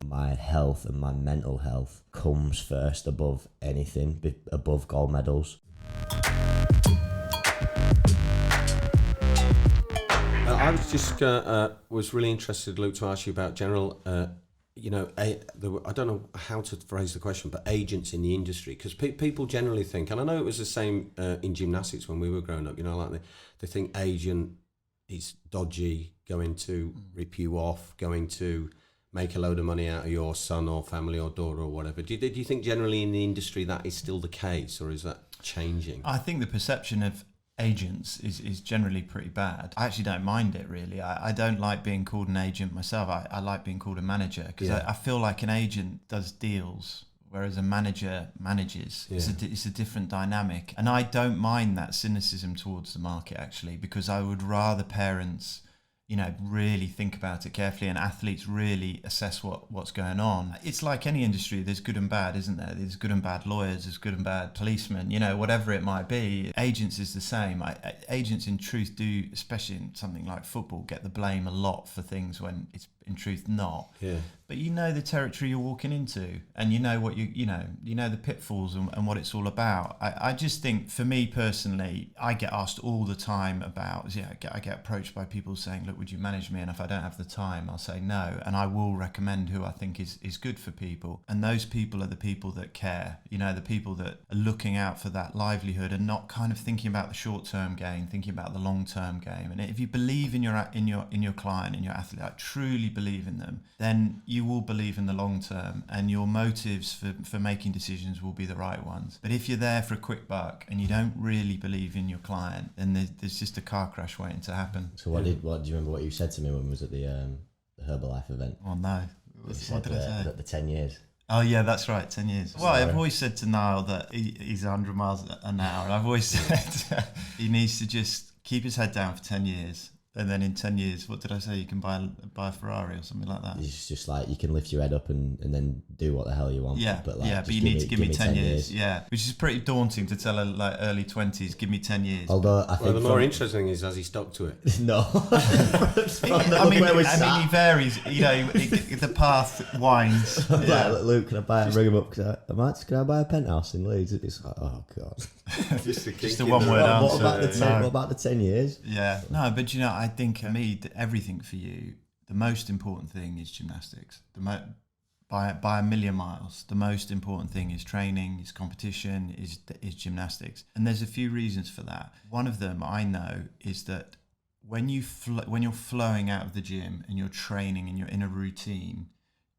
my health and my mental health comes first above anything, above gold medals. I was just was really interested, Luke, to ask you about general, I don't know how to phrase the question, but agents in the industry, because people generally think, and I know it was the same in gymnastics when we were growing up, like they think agent is dodgy, going to rip you off, going to make a load of money out of your son or family or daughter or whatever. Do you think generally in the industry that is still the case, or is that changing? I think the perception of agents is generally pretty bad. I actually don't mind it, really. I don't like being called an agent myself. I like being called a manager, because I feel like an agent does deals, whereas a manager manages. Yeah. It's a different dynamic. And I don't mind that cynicism towards the market, actually, because I would rather parents really think about it carefully, and athletes really assess what's going on. It's like any industry, there's good and bad, isn't there? There's good and bad lawyers, there's good and bad policemen, whatever it might be. Agents is the same. Agents in truth do, especially in something like football, get the blame a lot for things when it's in truth not. Yeah. But you know the territory you're walking into, and you know what you know the pitfalls and what it's all about. I just think, for me personally, I get asked all the time about, I get approached by people saying, look, would you manage me? And if I don't have the time, I'll say no. And I will recommend who I think is good for people. And those people are the people that care, the people that are looking out for that livelihood and not kind of thinking about the short-term gain, thinking about the long-term game. And if you believe in your client, in your athlete, like truly believe in them, then you will believe in the long term, and your motives for making decisions will be the right ones. But if you're there for a quick buck and you don't really believe in your client, then there's just a car crash waiting to happen. So what do you remember what you said to me when we was at the Herbalife event? Oh no, what did I say? The 10 years. Oh yeah, that's right, 10 years. Well, I've always said to Nile that he's 100 miles an hour, and I've always said he needs to just keep his head down for 10 years. And then in 10 years, what did I say? You can buy a Ferrari or something like that. It's just like you can lift your head up and then do what the hell you want. Yeah, but you need to give me 10 years. Yeah, which is pretty daunting to tell a early 20s, give me 10 years. Although I think the more interesting is, has he stuck to it? No. I mean, he varies. The path winds. Yeah. Like, Luke, can I buy ring him up? Can I buy a penthouse in Leeds? It's like, oh god. just a one-word answer. What about the 10 years? Yeah. No, but I think for me, everything for you, the most important thing is gymnastics. By a million miles, the most important thing is training, is competition, is gymnastics. And there's a few reasons for that. One of them I know is that when you're flowing out of the gym and you're training and you're in a routine,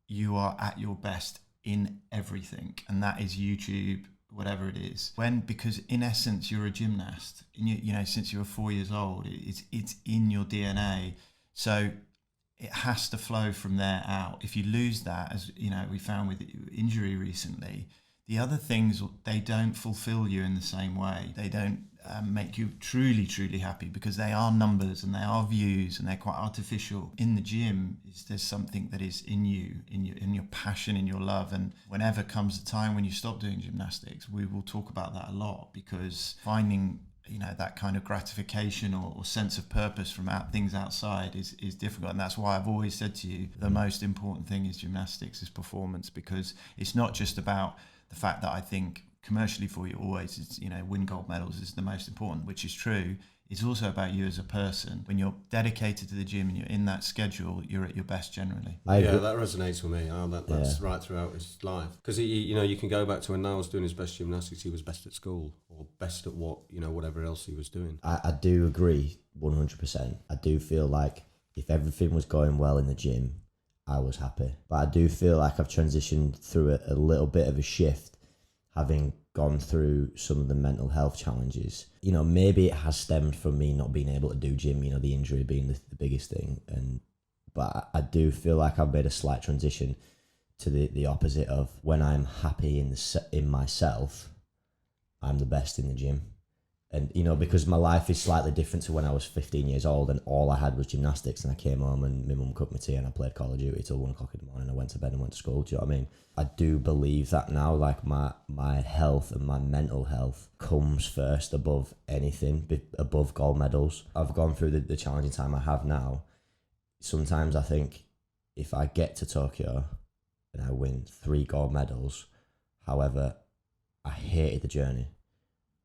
you are at your best in everything, and that is YouTube, whatever it is. Because in essence you're a gymnast, and since you were 4 years old, it's in your DNA, so it has to flow from there out. If you lose that, as we found with injury recently, the other things, they don't fulfill you in the same way. They don't make you truly happy, because they are numbers and they are views and they're quite artificial. In the gym, there's something that is in you, in your passion, in your love. And whenever comes a time when you stop doing gymnastics, we will talk about that a lot, because finding that kind of gratification or sense of purpose from things outside is difficult. And that's why I've always said to you, the most important thing is gymnastics, is performance, because it's not just about the fact that I think commercially for you always it's win gold medals is the most important, which is true. It's also about you as a person. When you're dedicated to the gym and you're in that schedule, you're at your best generally. Yeah, that resonates with me. That's right throughout his life. Because you can go back to when Nile was doing his best gymnastics, he was best at school, or best at whatever else he was doing. I do agree 100%. I do feel like if everything was going well in the gym, I was happy. But I do feel like I've transitioned through a little bit of a shift, having gone through some of the mental health challenges. Maybe it has stemmed from me not being able to do gym, the injury being the biggest thing. But I do feel like I've made a slight transition to the opposite of, when I'm happy in myself, I'm the best in the gym. And, because my life is slightly different to when I was 15 years old and all I had was gymnastics, and I came home and my mum cooked me tea and I played Call of Duty till 1 o'clock in the morning. I went to bed and went to school. Do you know what I mean? I do believe that now, like my health and my mental health comes first above anything, above gold medals. I've gone through the challenging time I have now. Sometimes I think if I get to Tokyo I win 3 gold medals. However, I hated the journey.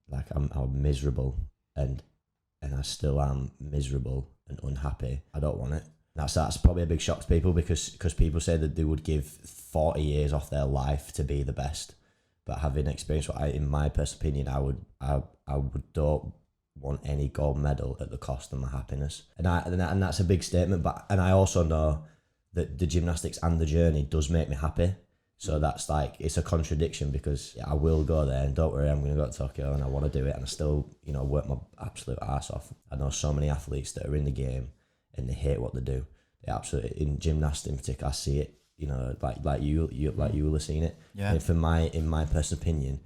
Like I'm miserable, and I still am miserable and unhappy. I don't want it. That's probably a big shock to people, because people say that they would give 40 years off their life to be the best. But having experienced in my personal opinion, I don't want any gold medal at the cost of my happiness. And that's a big statement. But I also know that the gymnastics and the journey does make me happy. So that's like, it's a contradiction, because I will go there, and don't worry, I'm going to go to Tokyo and I want to do it, and I still, work my absolute arse off. I know so many athletes that are in the game and they hate what they do. They absolutely, in gymnastics in particular, I see it, like you will have seen it. Yeah. And in my personal opinion,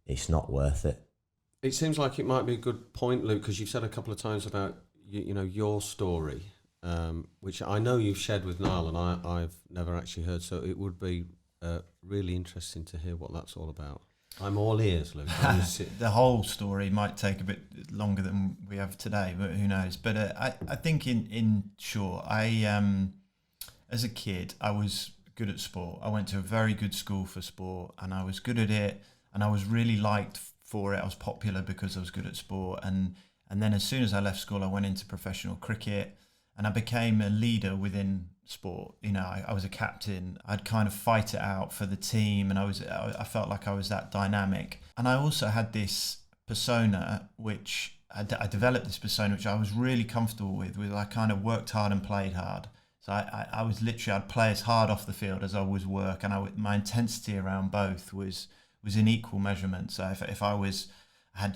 it's not worth it. It seems like it might be a good point, Luke, because you've said a couple of times about your story, which I know you've shared with Nile, and I've never actually heard. So it would be really interesting to hear what that's all about. I'm all ears, Luke. The whole story might take a bit longer than we have today, but who knows? But I think in short, as a kid, I was good at sport. I went to a very good school for sport, and I was good at it, and I was really liked for it. I was popular because I was good at sport, and then as soon as I left school, I went into professional cricket, and I became a leader within sport. I was a captain. I'd kind of fight it out for the team, and I felt like I was that dynamic. And I also had this persona, which I developed this persona, which I was really comfortable with. I kind of worked hard and played hard. So I was literally, I'd play as hard off the field as I was work, and my intensity around both was in equal measurement. So if I had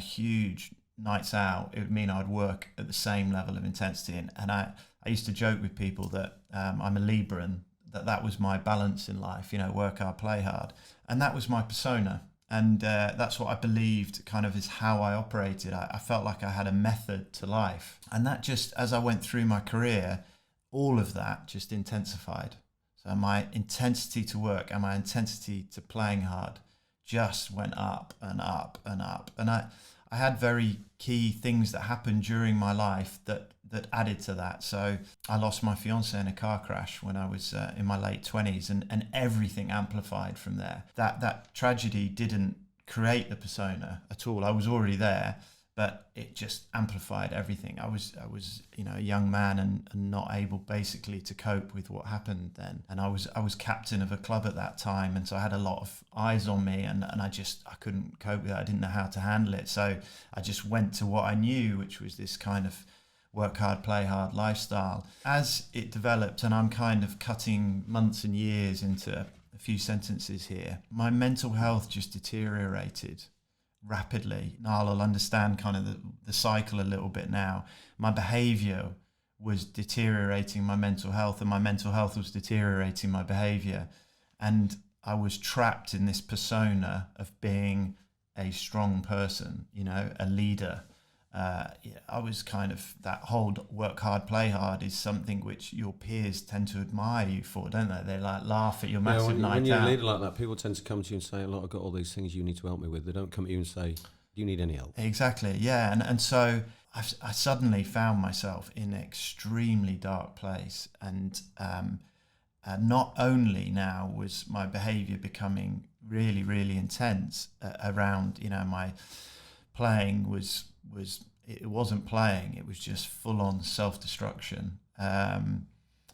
huge nights out, it would mean I'd work at the same level of intensity. And I used to joke with people that I'm a Libran, that was my balance in life, work hard, play hard. And that was my persona. And that's what I believed kind of is how I operated. I felt like I had a method to life. And that just, as I went through my career, all of that just intensified. So my intensity to work and my intensity to playing hard just went up and up and up. And I had very key things that happened during my life that added to that. So I lost my fiancée in a car crash when I was in my late 20s, and everything amplified from there. That tragedy didn't create the persona at all. I was already there, but it just amplified everything. I was a young man and not able basically to cope with what happened then. And I was captain of a club at that time, and so I had a lot of eyes on me, and I couldn't cope with it. I didn't know how to handle it. So I just went to what I knew, which was this kind of work hard, play hard lifestyle. As it developed, and I'm kind of cutting months and years into a few sentences here, my mental health just deteriorated rapidly. Niall will understand kind of the cycle a little bit now. My behaviour was deteriorating my mental health, and my mental health was deteriorating my behaviour. And I was trapped in this persona of being a strong person, a leader. I was kind of, that whole work hard, play hard is something which your peers tend to admire you for, don't they? They like laugh at your massive night out. When you're a leader like that, people tend to come to you and say, look, I've got all these things you need to help me with. They don't come to you and say, do you need any help? Exactly, yeah. And so I suddenly found myself in an extremely dark place. And not only now was my behaviour becoming really, really intense around, my playing it wasn't playing, it was just full-on self-destruction,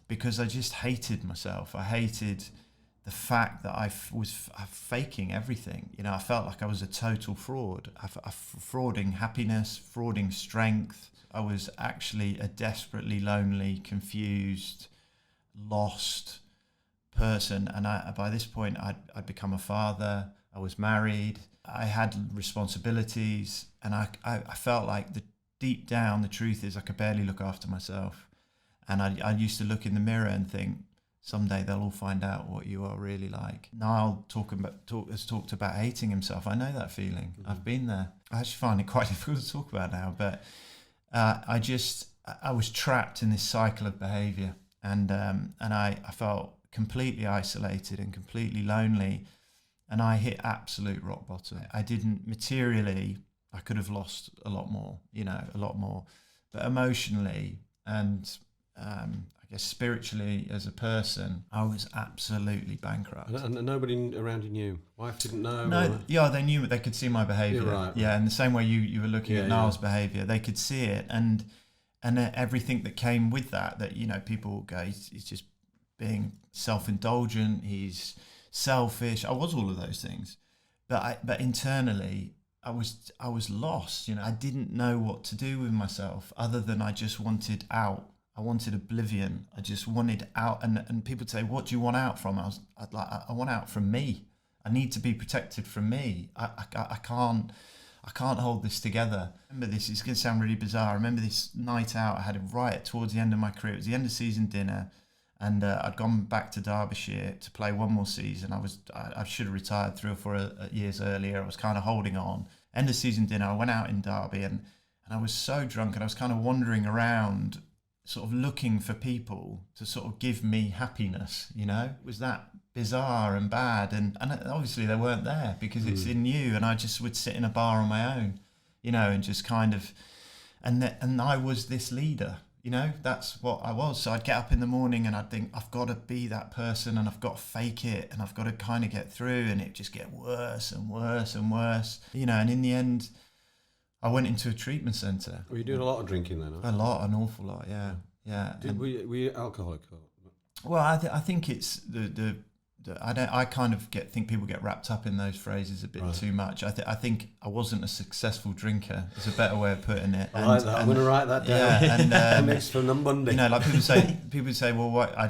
because I just hated myself. I hated the fact that I was faking everything. I felt like I was a total fraud, frauding happiness, frauding strength. I was actually a desperately lonely, confused, lost person. And by this point, I'd become a father. I was married. I had responsibilities, and I felt like deep down the truth is I could barely look after myself. And I used to look in the mirror and think, someday they'll all find out what you are really like. Niall has talked about hating himself. I know that feeling. Mm-hmm. I've been there. I actually find it quite difficult to talk about now, but I was trapped in this cycle of behaviour, and I felt completely isolated and completely lonely. And I hit absolute rock bottom. I didn't materially, I could have lost a lot more, a lot more. But emotionally and I guess spiritually as a person, I was absolutely bankrupt. And nobody around you knew. Wife didn't know. No, yeah, they knew. They could see my behaviour. Right. Yeah, in the same way you were looking at Niall's behaviour, they could see it, and everything that came with that. That people go, he's just being self-indulgent. He's selfish. I was all of those things, but internally, I was lost. I didn't know what to do with myself other than I just wanted out. I wanted oblivion. I just wanted out. And people would say, "What do you want out from?" I want out from me. I need to be protected from me. I can't hold this together. I remember this. It's going to sound really bizarre. I remember this night out I had right towards the end of my career. It was the end of season dinner, and I'd gone back to Derbyshire to play one more season. I should have retired 3 or 4 years earlier. I was kind of holding on. End of season dinner, I went out in Derby, and I was so drunk, and I was kind of wandering around, sort of looking for people to sort of give me happiness. It was that bizarre and bad, and obviously they weren't there because it's in you. And I just would sit in a bar on my own, and just kind of, and I was this leader. That's what I was. So I'd get up in the morning and I'd think, I've got to be that person, and I've got to fake it, and I've got to kind of get through, and it just get worse and worse and worse. And in the end, I went into a treatment centre. Were you doing a lot of drinking then? Huh? An awful lot, yeah. Were you alcoholic? Well, I think it's the I kind of think people get wrapped up in those phrases a bit too much. I think I wasn't a successful drinker. Is a better way of putting it. I like that. I'm going to write that down. Yeah, and next for Monday. Like people say, well, what? I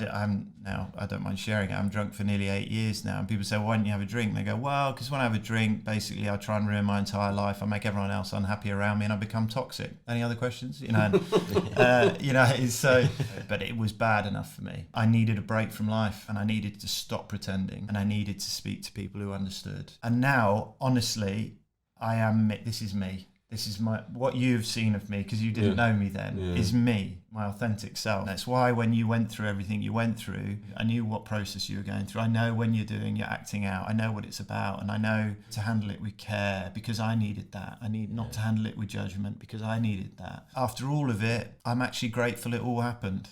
don't mind sharing it. I'm drunk for nearly 8 years now, and people say, well, why don't you have a drink? And they go, well, because when I have a drink, basically, I try and ruin my entire life. I make everyone else unhappy around me, and I become toxic. Any other questions? It's so. But it was bad enough for me. I needed a break from life, and I needed to stop pretending, and I needed to speak to people who understood. And now, honestly, this is me. This is what you've seen of me, because you didn't know me then, is me, my authentic self. That's why when you went through everything you went through, I knew what process you were going through. I know when you're doing your acting out, I know what it's about, and I know to handle it with care, because I needed that. I need not to handle it with judgment, because I needed that. After all of it, I'm actually grateful it all happened,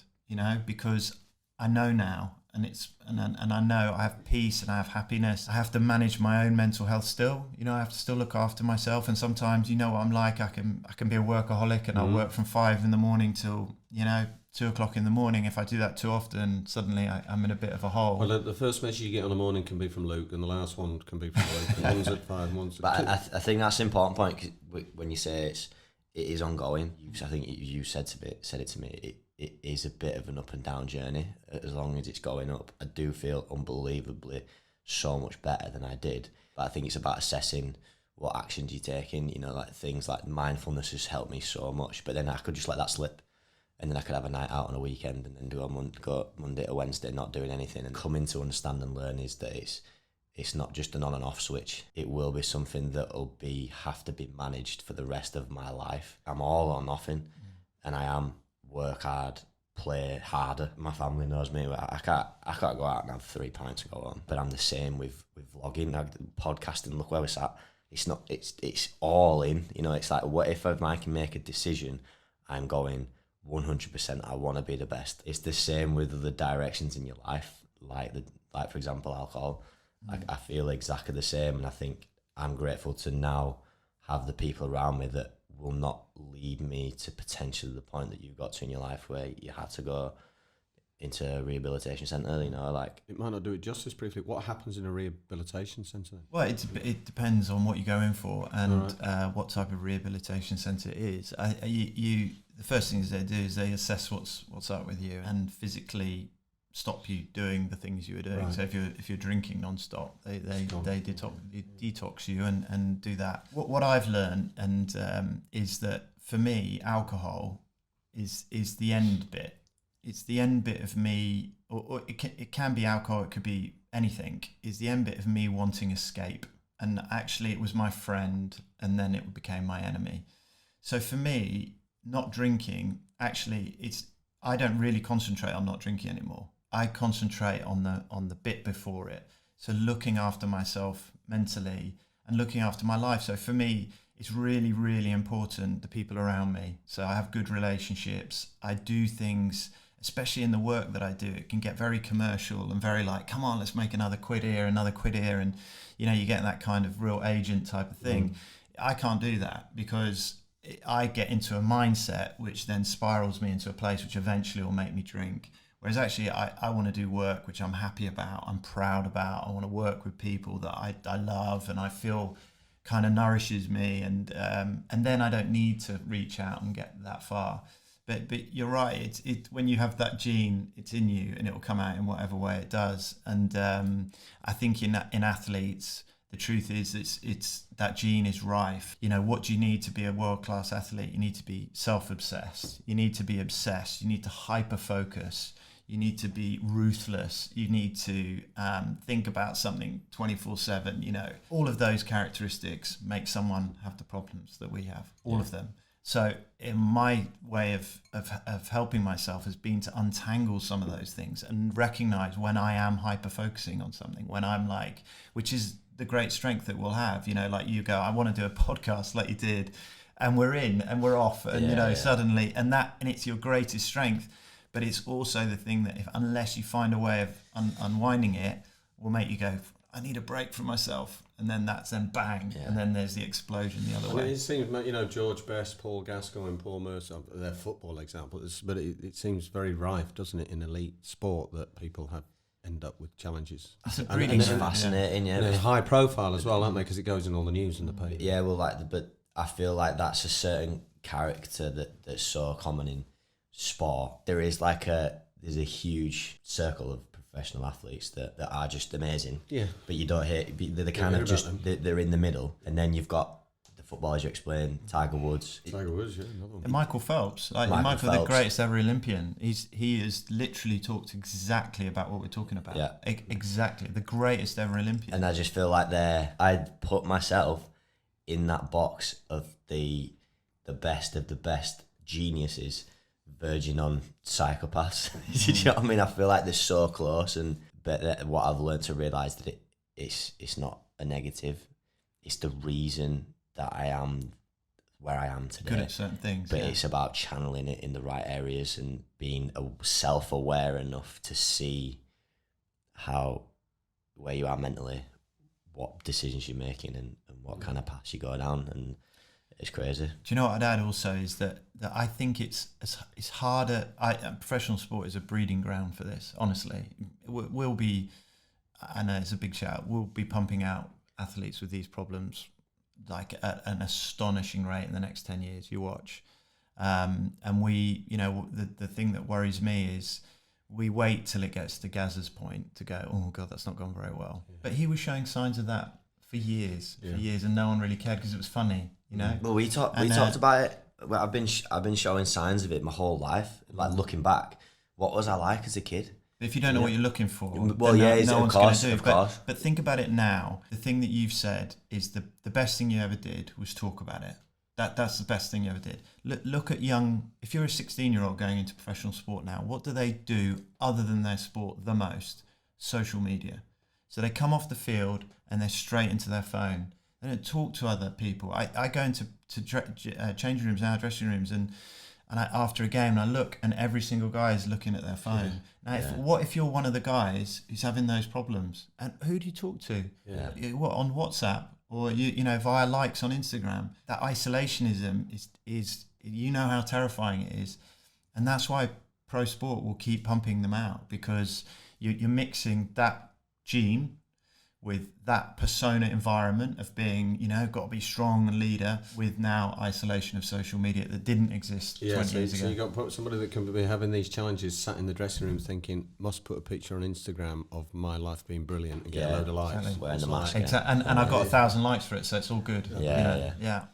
because I know now. And I know I have peace and I have happiness. I have to manage my own mental health still. I have to still look after myself. And sometimes, what I'm like, I can be a workaholic, and I'll work from 5 a.m. till 2 o'clock in the morning. If I do that too often, suddenly I'm in a bit of a hole. Well, the first message you get on the morning can be from Luke, and the last one can be from Luke. And one's at 5, one's at 2. But I think that's an important point, 'cause when you say it is ongoing. I think you said it to me. It is a bit of an up and down journey. As long as it's going up, I do feel unbelievably so much better than I did. But I think it's about assessing what actions you're taking. Like things like mindfulness has helped me so much. But then I could just let that slip, and then I could have a night out on a weekend, and then go Monday to Wednesday not doing anything. And coming to understand and learn is that it's not just an on and off switch. It will be something that will have to be managed for the rest of my life. I'm all or nothing, and I am. Work hard, play harder. My family knows me. I can't go out and have 3 pints and go on. But I'm the same with vlogging, podcasting. Look where we're at. It's all in. It's like, what if I can make a decision? I'm going 100%. I want to be the best. It's the same with the directions in your life, like for example, alcohol. I feel exactly the same, and I think I'm grateful to now have the people around me that will not lead me to potentially the point that you got to in your life where you had to go into a rehabilitation centre. It might not do it justice. Briefly, what happens in a rehabilitation centre? Well, it depends on what you're going for and what type of rehabilitation centre it is. The first things they do is they assess what's up with you and physically stop you doing the things you were doing. Right. So if you're drinking non-stop, they detox you and do that. What I've learned is that for me, alcohol is the end bit. It's the end bit of me, or it can be alcohol, it could be anything. Is the end bit of me wanting escape, and actually it was my friend, and then it became my enemy. So for me, not drinking, actually, I don't really concentrate on not drinking anymore. I concentrate on the bit before it. So looking after myself mentally and looking after my life. So for me, it's really, really important, the people around me. So I have good relationships. I do things especially in the work that I do, it can get very commercial and very like, come on, let's make another quid here, and you get that kind of real agent type of thing. I can't do that because I get into a mindset which then spirals me into a place which eventually will make me drink. Whereas actually I want to do work which I'm happy about, I'm proud about. I want to work with people that I love and I feel kind of nourishes me, and then I don't need to reach out and get that far. But you're right, it when you have that gene, it's in you and it will come out in whatever way it does. And I think in athletes, the truth is it's that gene is rife. What do you need to be a world-class athlete? You need to be self-obsessed. You need to be obsessed. You need to hyper-focus. You need to be ruthless. You need to think about something 24/7. All of those characteristics make someone have the problems that we have, all of them. So in my way of helping myself has been to untangle some of those things and recognize when I am hyper-focusing on something, when I'm like, which is the great strength that we'll have, like you go, I want to do a podcast like you did, and we're in and we're off, and suddenly, and it's your greatest strength. But it's also the thing that unless you find a way of unwinding it, will make you go, I need a break from myself. And then that's bang. Yeah. And then there's the explosion the other way. It seems, George Best, Paul Gascoigne, Paul Mercer, they're football examples. But it seems very rife, doesn't it, in elite sport that people end up with challenges. That's it's fascinating, yeah. And it's high profile as well, aren't they? Because it goes in all the news and the paper. Yeah, well, but I feel like that's a certain character that's so common in sport. There's a huge circle of professional athletes that are just amazing. Yeah. But you don't hear, they're kind of just, they're in the middle. And then you've got the footballers you explained, Tiger Woods. Another one. And Michael Phelps. Michael, the greatest ever Olympian. He has literally talked exactly about what we're talking about. Yeah. Exactly. The greatest ever Olympian. And I just feel like I'd put myself in that box of the best of the best geniuses verging on psychopaths. Do you know what I mean? I feel like they're so close, but what I've learned to realise that it's not a negative. It's the reason that I am where I am today. Good at certain things. But it's about channeling it in the right areas and being self-aware enough to see where you are mentally, what decisions you're making, and what kind of paths you go down. And it's crazy. Do you know what I'd add also is that I think it's harder. Professional sport is a breeding ground for this, honestly. We'll be, I know it's a big shout, we'll be pumping out athletes with these problems like at an astonishing rate in the next 10 years. You watch. And we, the thing that worries me is we wait till it gets to Gazza's point to go, oh God, that's not gone very well. Yeah. But he was showing signs of that for years, and no one really cared because it was funny. Well, we talked about it. Well, I've been showing signs of it my whole life. Like looking back, what was I like as a kid? If you don't know what you're looking for, well, no one's going to do. Of course. But think about it now. The thing that you've said is the best thing you ever did was talk about it. That's the best thing you ever did. Look at if you're a 16-year-old going into professional sport now, what do they do other than their sport the most? Social media. So they come off the field and they're straight into their phone. They don't talk to other people. I go into changing rooms now, dressing rooms, and after a game, and I look, and every single guy is looking at their phone. Now, what if you're one of the guys who's having those problems? And who do you talk to? Yeah. What, on WhatsApp or via likes on Instagram? That isolationism is how terrifying it is, and that's why pro sport will keep pumping them out, because you're mixing that gene with that persona environment of being, got to be strong and leader, with now isolation of social media that didn't exist 20 years ago. So you got somebody that can be having these challenges sat in the dressing room thinking, must put a picture on Instagram of my life being brilliant and get a load of likes. Wearing the mask. Exactly. And I've got 1,000 likes for it, so it's all good. Yeah.